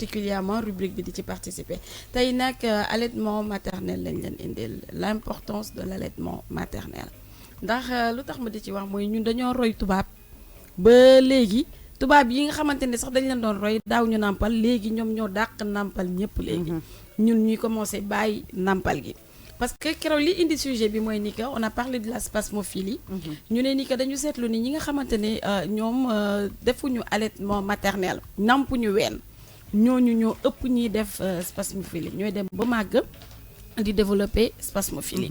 particulièrement rubrique bi di ci participer tey nag allaitement maternel lañ leen indil l'importance de l'allaitement maternel ndax lu tax ma di ci wax mooy ñun dañoo roy tubaab ba léegi tubaab yi nga xamante ne sax dañ leen doon roy daaw ñu nàmpal léegi ñoom ñoo dàq nàmpal ñëpp léegi ñun ñuy commencé bàyyi nàmpal gi parce que keroog li indi sujet bi mooy ni que on a parlé de la spasmophilie ñu ne ni que dañu seetlu ni ñi nga xamante ne ñoom defuñu allaitement maternel nampuñu ween ñooñu ñoo ëpp ñuy def spasmophilie ñooy dem ba màgg di développer spasmophilie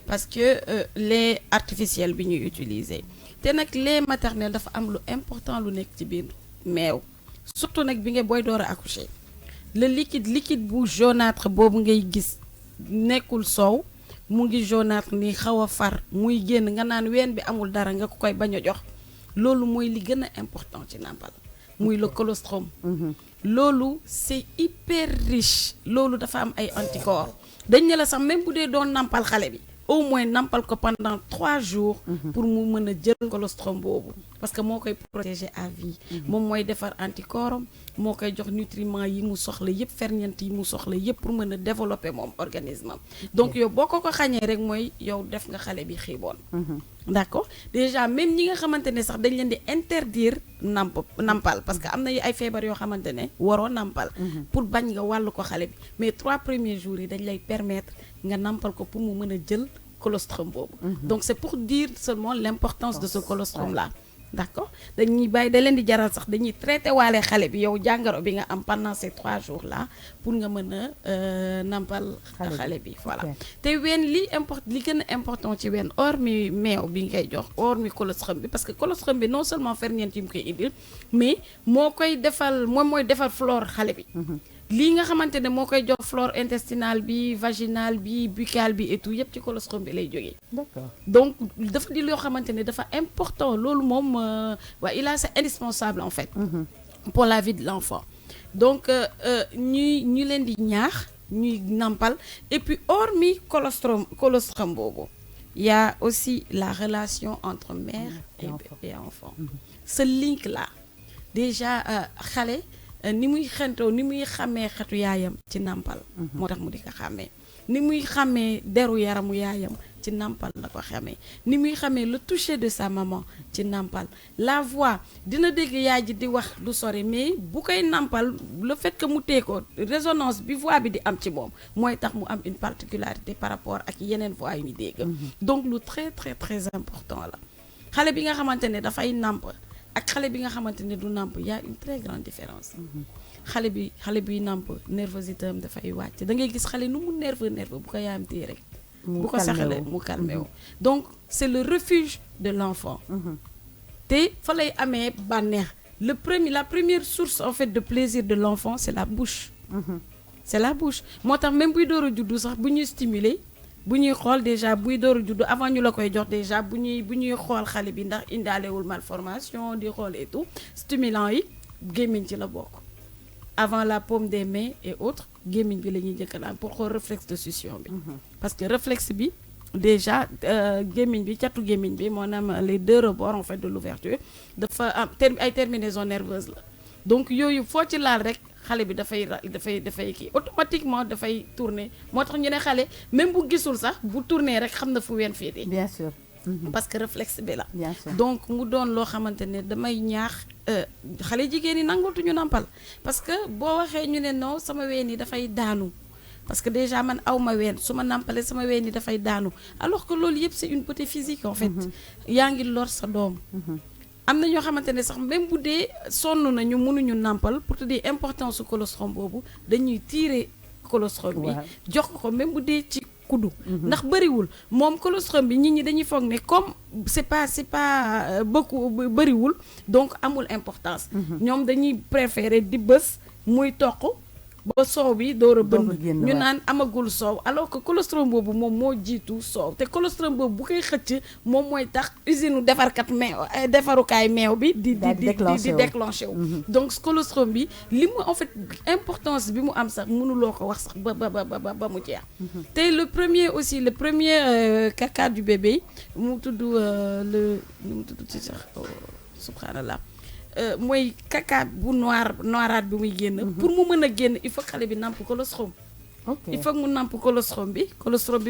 parce que lait artificiel bi ñuy utiliser te nag lait maternel dafa am lu important lu nekk ci biir meew surtout nag bi nga booy door a accoucher le liquide bu jaunâtre boobu ngay gis nekkul soow mu ngi jaunâtre ni xaw a far muy génn nga naan ween bi amul dara nga ko koy bañ a jox loolu mooy li gën a important ci nàmpal muy le colostrum loolu c'est hyper riche loolu dafa am ay anticorps dañ ne la sax même bu dee doon nàmpal xale bi au moins nàmpal ko pendant 3 jours pour mu mën a jël colostrum boobu parce que moo koy protéger à vie moom mooy defar anticorps moo koy jox nutriments yi mu soxla yëpp ferñeent yi mu soxla yëpp pour mën a développer moom organisme am donc yow boo ko xañee rek mooy yow def nga xale bi xiiboon d'accord déjà même ñi nga xamante ne sax dañ leen di interdire nampal parce que am na ay feebar yoo xamante ne waroo nampal pour bañ nga wàllu ko xale bi mais 3 premiers jours yi dañ lay permettre nga nampal ko pour mu mën a jël colostrum boobu donc c'est pour dire seulement l'importance de ce colostrum là d'accord dañuy bàyyi da leen di jaral sax dañuy traité waale xale bi yow jàngaro bi nga am pendant ces 3 jours là pour nga mën a nampal xale bi voilà te ween li gën a important ci ween hormis meew bi ngay jox hormis colostrum bi parce que colostrum bi non seulement ferñeent yi mu koy indil mais moo koy defal moom mooy defar flore xale bi lii nga xamante ne moo koy jox flore intestinale bi vaginale bi buccale bi et tout yëpp ci colostrum bi lay jógee. D'accord. Donc dafa di loo xamante ne dafa important loolu moom c'est indispensable en fait. Pour la vie de l'enfant. Donc ñu leen di ñaax ñuy nampal et puis hormis colostrum boobu il y a aussi la relation entre mère et enfant. Ce link là déjà xale. Ni muy xentoo ni muy xàmmee xetu yaayam ci nàmpal moo tax mu di ko xàmmee ni muy xàmmee deru yaramu yaayam ci nàmpal la ko xàmmee ni muy xàmmee le toucher de sa maman ci nàmpal la voix dina dégg yaay ji di wax lu sori mais bu koy nàmpal le fait que mu tee ko résonance bi voix bi di am ci moom mooy tax mu am une particularité par rapport ak yeneen voix yu ñu dégg donc lu très très très important la xale bi nga xamante ne dafay nàmp ak xale bi nga xamante ne du nàmp y a une très grande différence xale bi nàmp nervosité am dafay wàcc da ngay gis xale nu mu nerveux bu ko yaayam téye rek bu ko saxalee mu calmé wu donc c'est le refuge de l'enfant te fa lay amee bànneex la première source en fait de plaisir de l'enfant c'est la bouche c'est la bouche moo tax même buy door a juddu sax bu ñuy stimuler bu ñuy xool déjà buy door a juddu avant ñu la koy jox déjà bu ñuy xool xale bi ndax indaalewul malformation di xool et tout stimulant yi gémmiñ ci la bokk avant la paume des mains et autres gémmiñ bi la ñuy njëkk naan pour xool réflexe de succion bi parce que réflexe bi déjà gémmiñ bi catu gémmiñ bi maanaam les 2 rebords en fait de l'ouverture dafa am ay terminaisons nerveuses la donc yooyu foo ci laal rek xale bi dafay kii automatiquement dafay tourner moo tax ñu ne xale même bu gisul sax bu tourner rek xam na fu ween féetee. Bien sûr. parce que réflexe bi la. Bien sûr. Donc mu doon loo xamante ne damay ñaax xale jigéen yi nangootuñu nampal parce que boo waxee ñu ne non sama ween yi dafay daanu parce que déjà man aw ma ween su ma nampalee sama ween yi dafay daanu alors que loolu yëpp c'est une beauté physique en fait. yaa ngi lor sa doom. am na ñoo xamante ne sax même bu dee sonn nañu mënuñu nàmpal pour te dire importance su colostrum boobu dañuy tirer colostrum bi jox ko même bu dee ci kuddu ndax bëriwul moom colostrum bi nit ñi dañuy foog ne comme c'est pas beaucoup bëriwul donc amul importance ñoom dañuy préférer di bës muy toq ba soow bi door a bënn ñu naan amagul soow alors que colostrum boobu moom moo jiitu soow te colostrum boobu bu koy xëcc moom mooy tax usine defarkat meew defarukaay meew bi di déclenché wu donc colostrum bi li mu en fait importance bi mu am sax mënuloo ko wax sax ba mu jeex te le premier caca du bébé mu tudd ci sax subhanallah mooy caca bu noiraat bi muy génn. pour mu mën a génn il faut xale bi namp colostrum. il faut mu namp colostrum bi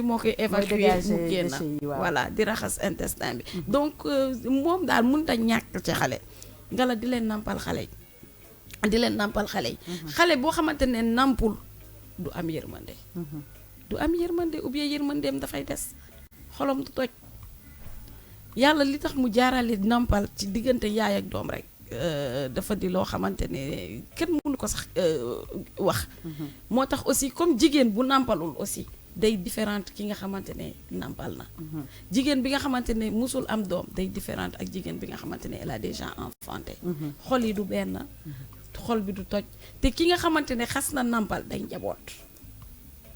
moo koy évacuer mu génn. voilà di raxas intestin bi. donc moom daal mënut a ñàkk ci xale. nga la di leen nampal xale yi. xale boo xamante ne nampul du am yërmande. du am yërmande ou bien yërmandeem dafay des xolom du toj. yàlla li tax mu jaarale nampal ci diggante yaay ak doom rek dafa di loo xamante ne kenn mënu ko sax wax. moo tax aussi comme jigéen bu nampalul aussi day différente ki nga xamante ne nampal na. jigéen bi nga xamante ne musul am doom day différente ak jigéen bi nga xamante ne elle a déjà enfanté. xol yi du benn. xol bi du toj te ki nga xamante ne xas na nampal day njaboot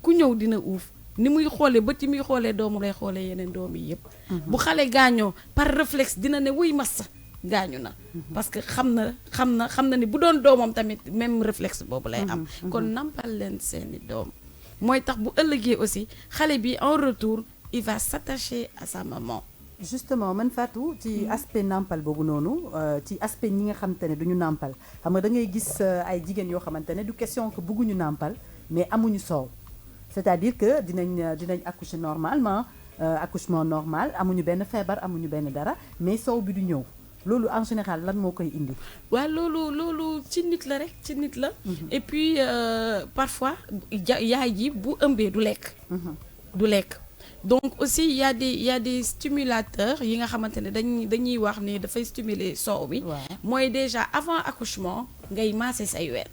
ku ñëw dina uuf. ni muy xoolee ba ci muy xoolee doomu lay xoolee yeneen doom yi yëpp. bu xale gaañoo par réflexe dina ne wuy massa gaañu na. parce que xam na ni bu doon doomam tamit même réflexe boobu lay am. kon nampal leen seeni doom. mooy tax bu ëllëgee aussi xale bi en retour il va s'attacher à sa maman. justement man Fatou ci aspect nampal boobu noonu ci aspect ñi nga xamante ne duñu nampal xam nga da ngay gis ay jigéen yoo xamante ne du question que bëgguñu nampal mais amuñu soow. c'est-à-dire que dinañ accoucher normalement accouchement normal amuñu benn feebar amuñu benn dara mais soow bi du ñëw loolu en général lan moo koy indi. waaw loolu ci nit la rek ci nit la. et puis parfois yaay ji bu ëmbee du lekk. du lekk donc aussi y a des stimulateurs yi nga xamante ne dañuy wax ne dafay stimuler soow bi. mooy déjà avant accouchement ngay masser say ween.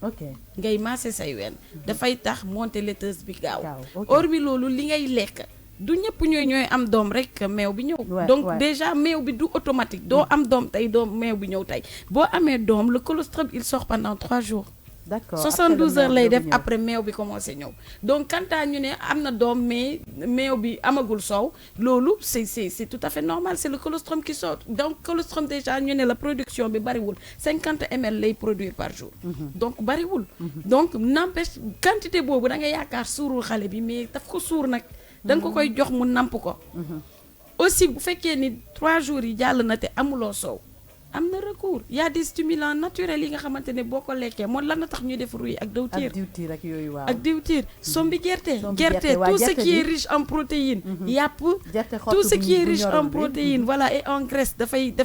ok ngay masser say ween dafay tax montée laiteuse bi gaaw. hormis loolu li ngay lekk du ñëpp ñooy am doom rek meew bi ñëw. donc déjà meew bi du automatique doo am doom tey doom meew bi ñëw tey boo amee doom le colostrum il sort pendant 3 jours. d'accord 72 heures lay def après meew bi commencé ñëw. donc quand ñu ne am na doom mais meew bi amagul soow loolu c'est tout à fait normal c'est le colostrum qui sort donc colostrum déjà ñu ne la production bi bariwul 50 ml lay produire par jour. donc bariwul. donc n'empêche quantité boobu da nga yaakaar suurul xale bi mais daf ko suur nag. da nga ko koy jox mu namp ko. aussi bu fekkee ni 3 jours yi jàll na te amuloo soow. am na recours y a des stimulants naturels yi nga xamante ne boo ko lekkee moom lan na tax ñuy def ruy ak diwtiir. ak diwtiir ak yooyu waaw. ak diwtiir sombi gerte tout ce qui est riche en protéines. yàpp tout ce qui est riche en protéines voilà et en graisse dafay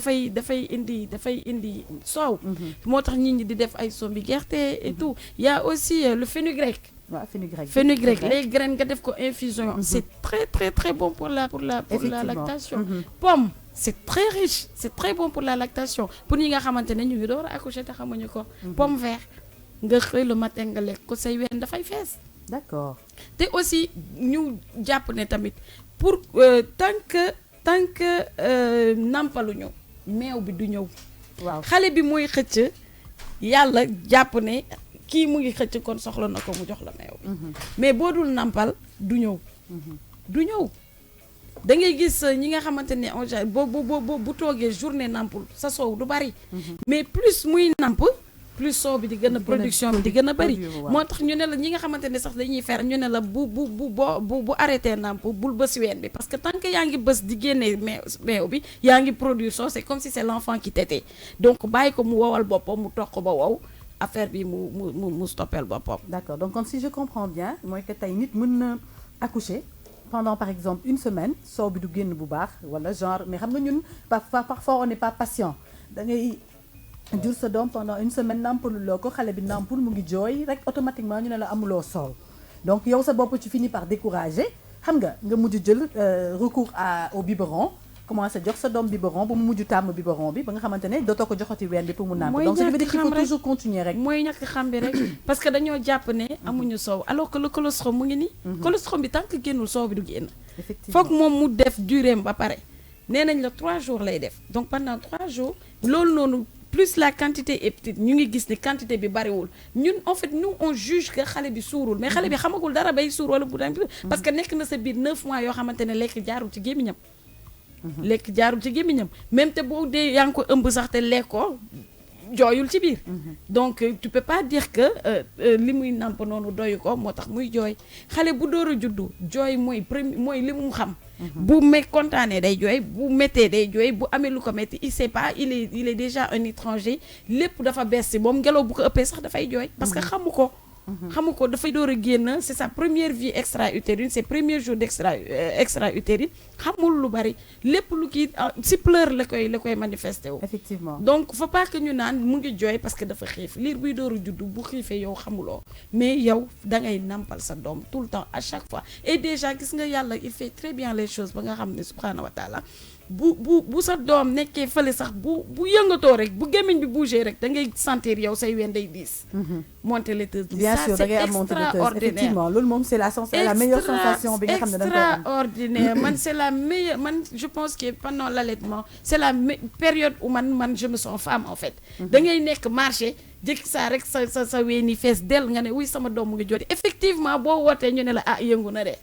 indi soow. moo tax nit ñi di def ay sombi gerte et tout y a aussi le fenugrec. waaw fenugrec les graines nga def ko infusion. c'est très très très bon pour la lactation. pomme. c'est très riche c'est très bon pour la lactation pour ñi nga xamante ne ñu ngi door a accoucher te xamuñu ko. pomme vert nga xëy le matin nga lekk ko say ween dafay fees. d'accord te aussi ñu jàpp ne tamit pour tant que nampaluñu meew bi du ñëw. waaw xale bi mooy xëcc yàlla jàpp ne kii mu ngi xëcc kon soxla na ko mu jox la meew bi. mais boo dul nampal du ñëw. du ñëw. da ngay gis ñi nga xamante ne en général bu toogee journée nampul sa soow du bari. mais plus muy namp plus soow bi di gën a production bi di gën a bari. moo tax ñu ne la ñi nga xamante ne sax dañuy fer ñu ne la bu arrêté namp bul bës ween bi parce que tant que yaa ngi bës di génnee meew bi yaa ngi produire soow c'est comme si c'est l'enfant qui tétait donc bàyyi ko mu wowal boppam mu toq ba wow affaire bi mu stoppel boppam. d'accord donc comme si je comprends bien mooy que tey nit mën na accoucher. pendant par exemple une semaine soow bi du génn bu baax wala genre mais xam nga ñun parfois on n'est pas patient da ngay jur sa doom pendant une semaine nampaluloo ko xale bi nampul mu ngi jooy rek automatiquement ñu ne la amuloo soow donc yow sa bopp tu finis par décourager xam nga mujj jël recours au biberon commencé jox sa doom biberon ba mu mujj tàmm biberon bi ba nga xamante ne dootoo ko joxati ween bi pour mu nàmp donc ça veut dire qu'il faut toujours continuer rek mooy ñàkk xam bi rek parce que dañoo jàpp ne amuñu soow alors que le colostrum mu ngi nii colostrum bi tant que génnul soow bi du génn foog moom mu def durée ba pare nee nañ la 3 jours lay def donc pendant 3 jours loolu noonu plus la quantité est petite ñu ngi gis ne quantité bi bariwul ñun en fait nous on juge que xale bi suurul mais xale bi xamagul dara bay suur wala bu parce que nekk na sa biir 9 mois yoo xamante ne lekk jaarul ci gémmiñam lekk jaarul ci gémmiñam même te boo dee yaa ngi ko ëmb sax te lekkoo jooyul ci biir donc tu peux pas dire que li muy nàmp noonu doyu ko moo tax muy jooy xale bu door a juddu jooy mooy li mu xam bu kontaanee day jooy bu méttee day jooy bu amee lu ko métti il sait pas il est déjà un étranger lépp dafa bees si moom ngelaw bu ko ëppee sax dafay jooy parce que xamu ko dafay door a génn c'est sa première vie extra-utérine c'est premier jour extra-utérine xamul lu bari lépp lu kii si pleurs la koy manifesté wu. Effectivement. Donc faut pas que ñu naan mu ngi jooy parce que dafa xiif liir buy door a juddu bu xiifee yow xamuloo mais yow da ngay nampal sa doom tout le temps à chaque fois et déjà gis nga yàlla il fait très bien les choses ba nga xam ne subhanahu wa taala bu sa doom nekkee fële sax bu yëngatoo rek bu gémmiñ bi bougé rek da ngay sentir yow say ween day diis. Montée laiteuse bi bien ça sûr da c'est ngay am montée laiteuse extraordinaire. effectivement loolu moom c'est la meilleure sensation bi nga xam ne da nga koy am. Extraordinaire man c'est la meilleure man je pense que pendant l'allaitement c'est la période où man je me sens femme en fait. da ngay nekk marché jëkk saa rek sa weeni fees del nga ne oui sama doom mu ngi joti effectivement boo wootee ñu ne la yëngu na de.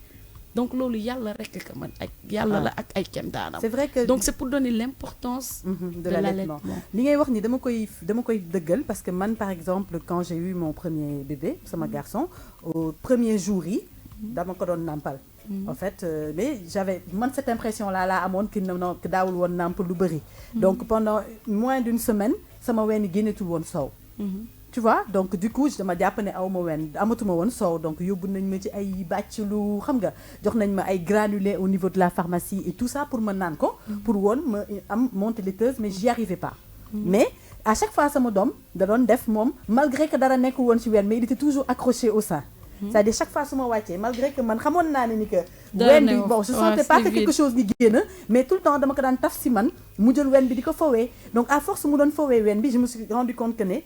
Donc loolu yàlla rek ka man ak yàlla la ak ay kéemtaanam. C'est vrai que donc c'est pour donner l'importance de l'allaitement. li ngay wax ni dama koy dëggal parce que man par exemple quand j'ai eu mon premier bébé sama garçon au premier jour yi dama ko doon nampal. En fait mais j'avais cette impression là amoon que daawul woon namp lu bëri. Donc pendant moins d'une semaine sama ween génnetul woon soow. Tu vois donc du coup dama jàpp ne amatuma woon soow donc yóbbu nañ ma ci ay bàcc lu xam nga jox nañ ma ay granulés au niveau de la pharmacie et tout ça pour ma naan ko pour woon ma am montée laiteuse mais j'y arrivais pas mais à chaque fois sama doom da doon def moom malgré que dara nekk woon ci ween mais il était toujours accroché au sein. C'est-à-dire chaque fois su ma wàccee malgré que man xamoon naa ne ni que ween bi bon je sentais pas que quelque chose bi génn mais tout le temps dama ko daan taf si man mu jël ween bi di ko fowee donc à force mu doon fowee ween bi je me suis rendu compte que ne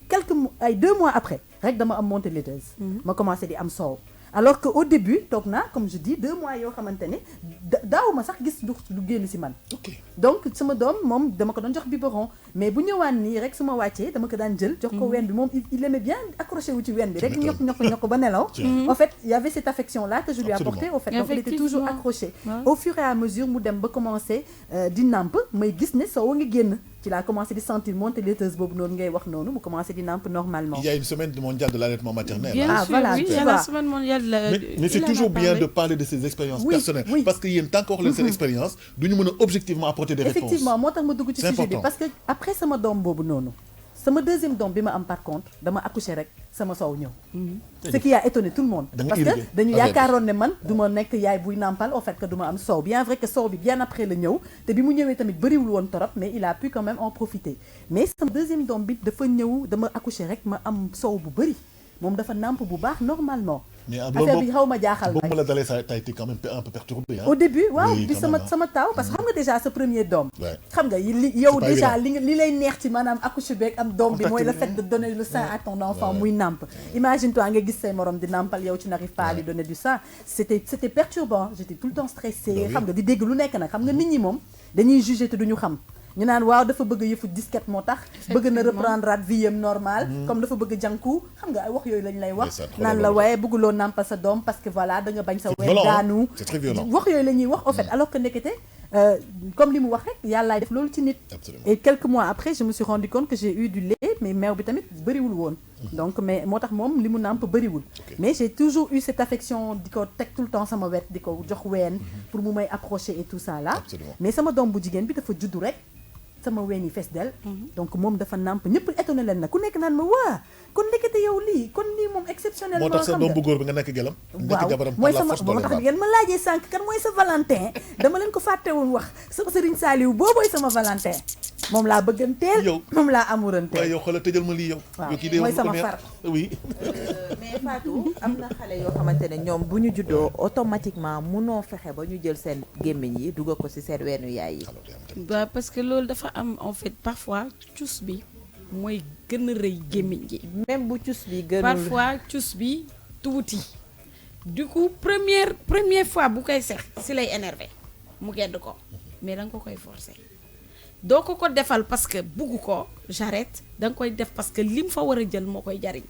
ay 2 mois après rek dama am montée laiteuse ma commencé di am soow alors que au début toog naa comme je dis 2 mois yoo xamante ne daawuma sax gis lu génn si man. Donc sama doom moom dama ko doon jox biberon mais bu ñëwaan nii rek su ma wàccee dama ko daan jël jox ko ween bi moom il aimait bien accroché wu ci ween bi rek ñokk ba nelaw. En fait il y avait cette affection là que je lui apportais au fait donc il était toujours accroché. Au fur et à mesure mu dem ba commencer di namp may gis ne soo nga génn ci laa commencé di sentir montée laiteuse boobu noonu ngay wax noonu mu commencé di namp normalement. Il y a une semaine mondiale de l'allaitement maternel. Bien sûr, voilà, oui, il y a la semaine mondiale mais c'est toujours bien de parler de ces expériences personnelles parce que yéen tant que wax leen seen expérience duñu mën a objectivement apporter des réponses. Effectivement moo tax ma dugg ci sujet bi parce que après sama doom boobu noonu sama deuxième doom bi ma am par contre dama accoucher rek sama soow ñëw. Ce qui a étonné tout le monde. Parce que dañu yaakaaroon ne man du ma nekk yaay buy nampal au fait que du ma am soow bien vrai que soow bi bien après la ñëw te bi mu ñëwee tamit bëriwul woon torop mais il a pu quand même en profiter mais sama deuxième doom bi dafa ñëw dama accoucher rek ma am soow bu bëri moom dafa namp bu baax normalement. mais affaire bi xaw ma jaaxal boobu la dalee ça a été quand même un peu perturbé. Au début waaw bi sama taw parce que xam nga déjà sa premier doom. xam nga yow déjà li lay neex ci maanaam accoucher beeg am doom bi mooy le fait de donner le sein à ton enfant muy namp. Imagine toi nga gis say morom di nampal yow tu n'arrives pas à lui donner du sein c'était perturbant j'étais tout le temps stressée xam nga di dégg lu nekk nag xam nga nit ñi moom dañuy juger te duñu xam. ñu naan waaw dafa bëgg yëfu disquette moo tax bëgg na reprendre at vie normal comme dafa bëgg jànku xam nga ay wax yooyu lañ lay wax naan la waaye bëgguloo nàmpal sa doom parce que voilà da nga bañ sa ween daanu wax yooyu la ñuy wax au fait alors que nekkete comme li mu wax rek yàllaay def loolu ci nit et quelques mois après je me suis rendu compte que j'ai eu du lait mais meew bi tamit bëriwul woon donc mais moo tax moom li mu nàmp bëriwul mais j'ai toujours eu cette affection di ko teg tout le temps sama wet di ko jox ween pour mu may approcher et tout ça là mais sama doom bu jigéen bi dafa juddu rek sama ween yi fees del donc moom dafa nàmp ñëpp étonné leen nag ku nekk naan ma waa kon nekkete yow lii kon lii moom exceptionnellement moo tax sa doom bu góor bi nga nekk gelam nekk jabaram mooy sama moo tax ngeen ma laajee sànq kan mooy sa Valentin dama leen ko fàtte woon wax sama Serigne Saliou boobooy sama Valentin moom laa bëgganteel yow moom laa amouranteel waaye yow xoolal tëjal ma lii yow mooy sama far oui mais Fatou am na xale yoo xamante ne ñoom bu ñu juddoo automatiquement munoo fexe ba ñu jël seen gémmiñ yi dugal ko ci seen weenu yaay yi parce que loolu dafa am en fait parfois cus bi mooy gën a rëy gémmiñ gi même bu cus bi gënul parfois cus bi tuuti du coup première fois bu koy sex si lay énervé mu gedd ko mais da nga ko koy forcer doo ko defal parce que bugg ko j'arrête da nga koy def parce que lim fa war a jël moo koy jariñ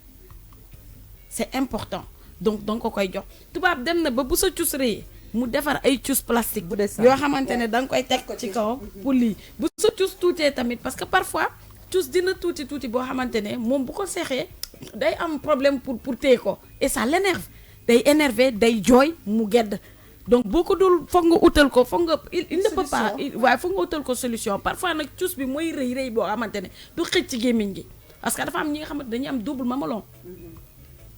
c'est important donc da nga ko koy jox tubaab dem na ba bu sa cus rëyee mu defar ay cus plastique yoo xamante ne da nga koy teg ci kaw pour lii bu sa cus tuutee tamit parce que parfois cus dina tuuti boo xamante ne moom bu ko seexee day am problème pour téye ko et ça l'énerve day énervé day jooy mu gedd donc boo ko dul foog nga utal ko foog nga il ne peut pas Solution. waaye foog nga utal ko solution parfois nag cuus bi mooy rëy boo xamante ne du xëj ci gémmiñ gi parce que dafa am ñi nga xamante dañuy am double mamelon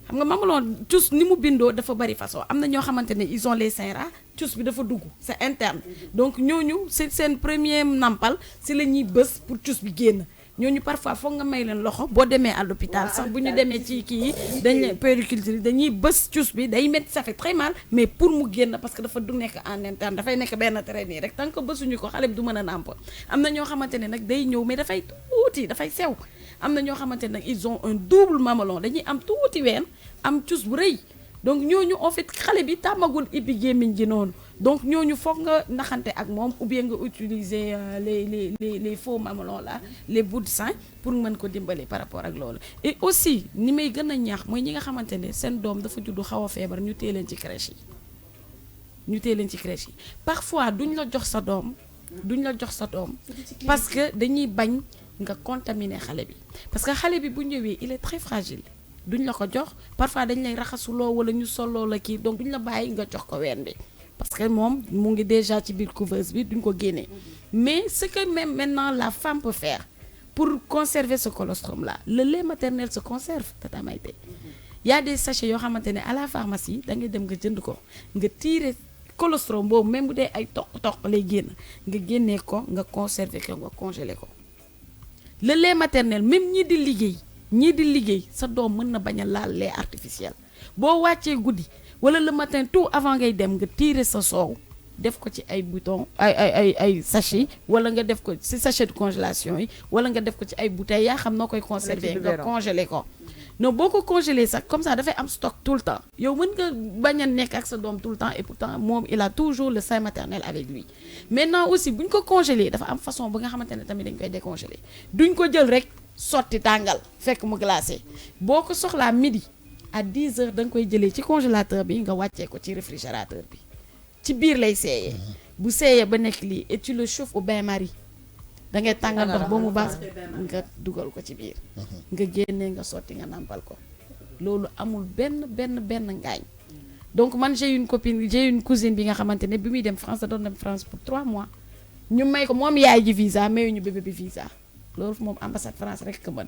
xam nga mamelon cuus ni mu bindoo dafa bari façon am na ñoo xamante ne ils ont les seins ras cuus bi dafa dugg c'est interne donc ñooñu c'est seen premier nampal si la ñuy bës pour cuus bi génn ñooñu parfois foog nga may leen loxo boo demee à l'hôpital sax bu ñu demee ci kii yi dañ leen puériculture yi dañuy bës cuus bi day métti ça fait très mal mais pour mu génn parce que dafa du nekk en interne dafay nekk benn trait nii rek tant que bësuñu ko xale bi du mën a nàmp am na ñoo xamante ne nag day ñëw mais dafay tuuti dafay sew am na ñoo xamante ne nag ils ont un double mamelon dañuy am tuuti ween am cuus bu rëy donc ñooñu en fait xale bi tàmmagul ibbi gémmiñ gi noonu donc ñooñu foog nga naxante ak moom ou bien nga utiliser les faux mamelons là les bouts de sein pour mën ko dimbali par rapport ak loolu et aussi ni may gën a ñaax mooy ñi nga xamante ne seen doom dafa juddu xaw a feebar ñu téye leen ci crèche yi parfois duñ la jox sa doom parce que dañuy bañ nga contaminer xale bi parce que xale bi bu ñëwee il est très fragile duñ la ko jox parfois dañ lay raxasuloo wala ñu soloo la kii donc duñ la bàyyi nga jox ko ween bi parce que moom mu ngi déjà ci biir couveuse bi duñ ko génnee mais ce que même maintenant la femme peut faire pour conserver ce colostrum là le lait maternel se conserve Tata Maïté y a des sachets yoo xamante ne à la pharmacie da ngay dem nga jënd ko nga tirer colostrum boobu même bu dee ay toq lay génn nga génnee ko nga conserver ko nga congeler ko le lait maternel même ñii di liggéey sa doom mën na bañ a laal lait artificiel boo wàccee guddi wala le matin tout avant ngay dem nga tirer sa soow def ko ci ay bouton ay sachet wala nga def ko ci sachet de congélation yi wala nga def ko ci ay bouteilles yaa xam noo koy conserver nga congeler ko non boo ko congeler sax comme ça dafay am stock tout le temps yow mën nga bañ a nekk ak sa doom tout le temps et pourtant moom il a toujours le sein maternel avec lui maintenant aussi bu ñu ko congeler dafa am façon ba nga xamante ne tamit dañ koy décongeler duñ ko jël rek sotti tàngal fekk mu glacé boo ko soxlaa midi à 10 heures da nga koy jëlee ci congélateur bi nga wàccee ko ci réfrigérateur bi ci biir lay seeyee bu seeyee ba nekk lii et tu le chauffes au bain-marie da ngay tàngal ndox ba mu baax nga dugal ko ci biir nga génnee nga sotti nga nàmpal ko loolu amul benn ngaañ donc man j'ai une cousine bi nga xamante ne bi muy dem France da doon dem France pour 3 mois ñu may ko moom yaay ji visa mayu ñu bébé bi visa loolu moom ambassade France rek ko mën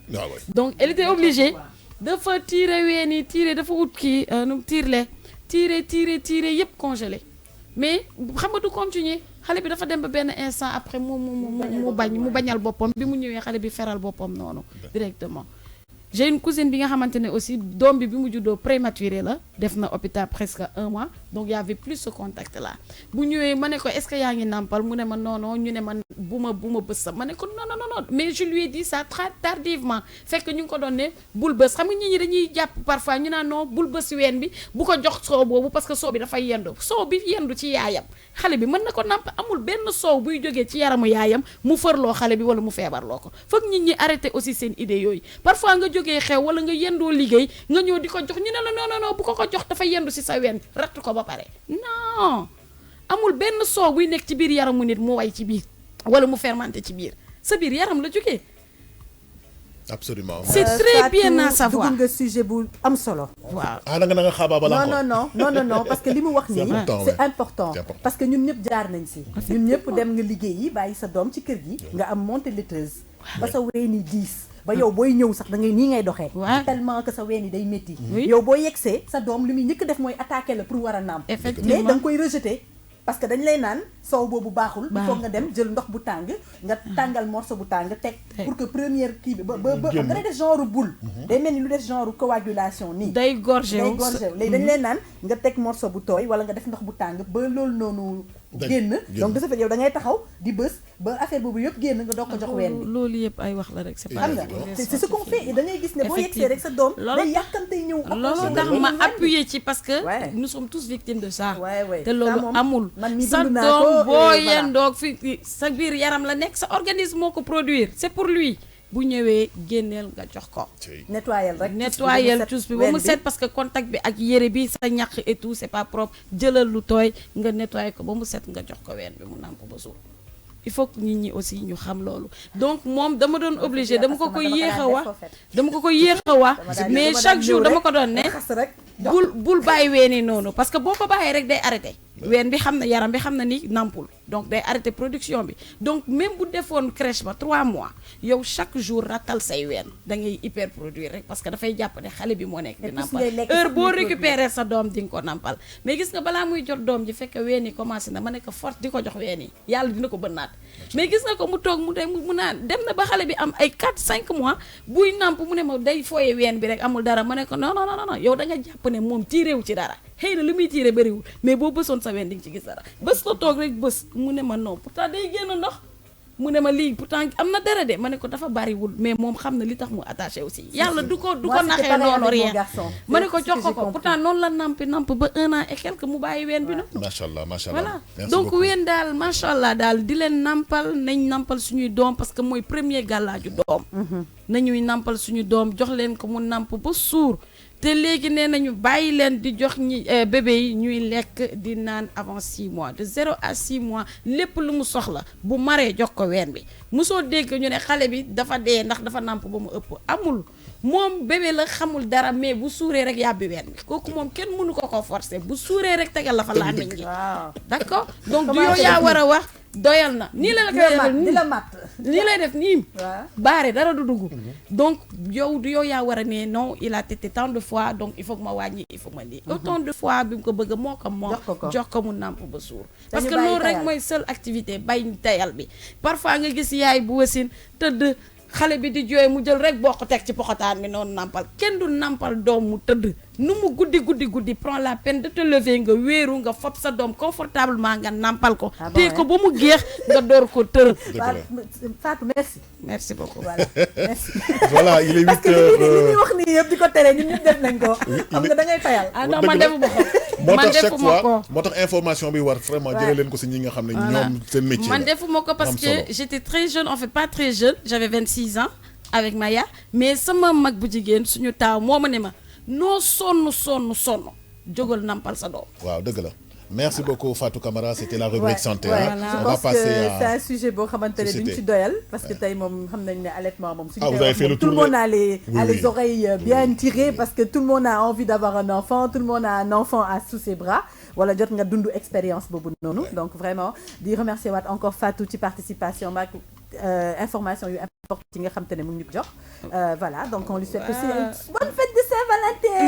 donc elle était obligée dafa tirer ween yi tirer dafa ut kii nu tirer yëpp congelé mais xam nga du continuer xale bi dafa dem ba benn instant après mu bañal boppam bi mu ñëwee xale bi feral boppam noonu directement j'ai une cousine bi nga xamante ne aussi doom bi mu juddoo prématuré la def na hôpital presque 1 mois donc y avait plus ce contact là bu ñëwee ma ne ko est-ce que yaa ngi nàmpal mu ne ma non ñu ne man bu ma bës sa ma ne ko non mais je lui ai dit ça très tardivement fekk ñu ngi ko doon ne bul bës xam nga nit ñi dañuy jàpp parfois ñu naan non bul bës ween bi bu ko jox soow boobu parce que soow bi dafay yendu soow bi yendu ci yaayam xale bi mën na ko nàmp amul benn soow buy jógee ci yaramu yaayam mu fërloo xale bi wala mu feebarloo ko foog nit ñi arrêté aussi seen idée yooyu parfois nga jógee xew wala nga yendoo liggéey nga ñëw di ko jox ñu ne la non bu ko jox dafa yendu ci sa ween ratt ko ba pare non amul benn soow buy nekk ci biir yaramu nit mu way ci biir wala mu fermenté ci biir sa biir yaram la jógee. Absolument. C'est très bien à savoir. dugg nga sujet bu am solo. waaw da nga xaabaabal encore. non parce que li mu wax nii c'est important parce que ñun ñëpp jaar nañ si ñun ñëpp dem nga liggéey yi bàyyi sa doom ci kër gi nga am montée laiteuse ba sa ween yi diis ba yow booy ñëw sax da ngay nii ngay doxee tellement que sa ween yi day métti yow boo yegsee sa doom li muy njëkk def mooy attaquer la pour war a nàmp mais da nga koy rejeter parce que dañ lay naan soow boobu baaxul il faut nga dem jël ndox bu tàng nga tàngal morceau bu tàng teg pour que première kii bi ba xam nga day def genre boule day mel ni lu def genre coagulation nii day gorgé léegi dañ lay naan nga teg morceau bu tooy wala nga def ndox bu tàng ba loolu noonu génn donc de ce fait yow da ngay taxaw di bës ba affaire boobu yëpp génn nga doog ko jox ween bi loolu yëpp ay wax la rek c'est pas xam nga c'est ce qu'on fait da ngay gis ne boo yegsee rek sa doom day yàkkamte ñëw loolu tax ma appuyer ci parce que nous sommes tous victimes de ça te loolu amul sa doom boo yendoog fi sa biir yaram la nekk sa organisme moo ko produire c'est pour lui bu ñëwee génneel nga jox ko nettoyel cuus bi ba mu set parce que contact bi ak yére bi sa ñaq et tout c'est pas propre jëlal lu tooy nga nettoyer ko ba mu set nga jox ko ween bi mu nàmp ba suur il faut que nit ñi aussi ñu xam loolu donc moom dama doon obligé dama ko koy yéex a wax mais chaque jour dama ko doon ne bul bàyyi weeni noonu parce que boo ko bàyyee rek day arrêté ween bi xam na yaram bi xam na ni nampul donc day arrêter production bi donc même bu defoon crèche ba 3 mois yow chaque jour ratal say ween da ngay hyper produire rek parce que dafay jàpp ne xale bi moo nekk di nampal heure boo récupérer sa doom di nga ko nampal mais gis nga balaa muy jot doom ji fekk ween yi commencé na ma ne ko force di ko jox ween yi yàlla dina ko bënnaat mais gis nga ko mu toog mu naan dem na ba xale bi am ay 4-5 mois buy namp mu ne ma day fooye ween bi rek amul dara ma ne ko non non non yow da nga jàpp ne moom tiirewu ci dara xëy na li muy tiire bëriwul mais boo bësoon sa ween di nga ci gis dara bës ko toog rek bës mu ne ma non pourtant day génn ndox mu ne ma lii pourtant am na dara de ma ne ko dafa bariwul mais moom xam na li tax mu attaché aussi yàlla du ko naxee noonu rien ma ne ko jox ko pourtant noonu la namp ba 1 an et quelque mu bàyyi ween bi noonu macha allah voilà donc ween daal macha allah daal di leen nampal nañ nampal suñuy doom parce que mooy premier gàllaaju doom nañuy nampal suñu doom jox leen ko mu namp ba suur te léegi nee nañu bàyyi leen di jox ñi bébé yi ñuy lekk di naan avant 6 mois de 0 à 6 mois lépp lu mu soxla bu maree jox ko ween bi mosoo dégg ñu ne xale bi dafa dee ndax dafa nàmp ba mu ëpp amul moom bébé la xamul dara mais bu suuree rek yàbbi ween bi kooku moom kenn mënu ko forcer bu suuree rek tegal la fa làmmiñ gi d'accord donc du yow yaa war a wax doyal na nii la koy defal nii la mat nii lay def nii baare dara du dugg donc yow du yow yaa war a ne non il a tété tant de fois donc il faut que ma wàññi il faut que ma lii autant de fois bi mu ko bëgg moo ko moom jox ko mu nàmp ba suur parce que loolu rek mooy seule activité bay tayal bi parfois nga gis yaay bu wasin tëdd xale bi di jooy mu jël rek boo ko teg ci poxotaan bi noonu nampal kenn du nampal doom mu tëdd nu mu guddi prends la peine de te lever nga wéeru nga fob sa doom confortablement nga nampal ko téye ko ba mu géex nga door ko tër Fatou merci beaucoup voilà merci voilà il est 8 parce que li ñuy wax nii yëpp di ko tere ñun ñëpp def nañ ko xam nga da ngay fayal non man defuma ko moo tax chaque fois moo tax information bi war vraiment jëlee leen ko si ñi nga xam ne ñoom seen métier man defuma ko parce que j'étais très jeune en fait pas très jeune j'avais 26 ans avec Maya mais sama mag bu jigéen suñu taaw moo ma ne ma noo sonn jógal nampal sa doom waaw dëgg la merci beaucoup Fatou Camara c'était la rubrique santé on va passer à c'est un sujet boo xamante ne duñ ci doyal parce que tey moom xam nañ ne allaitement moom suñu tout le monde a les oreilles bien tirées parce que tout le monde a envie d'avoir un enfant tout le monde a un enfant sous ses bras wala jot nga dund expérience boobu noonu donc vraiment di remercier waat encore Fatou ci participation maak information yu importante yi nga xam te ne mu ngi ñu ko jox voilà donc on lui souhaite aussi une bonne fête de Saint-Valentin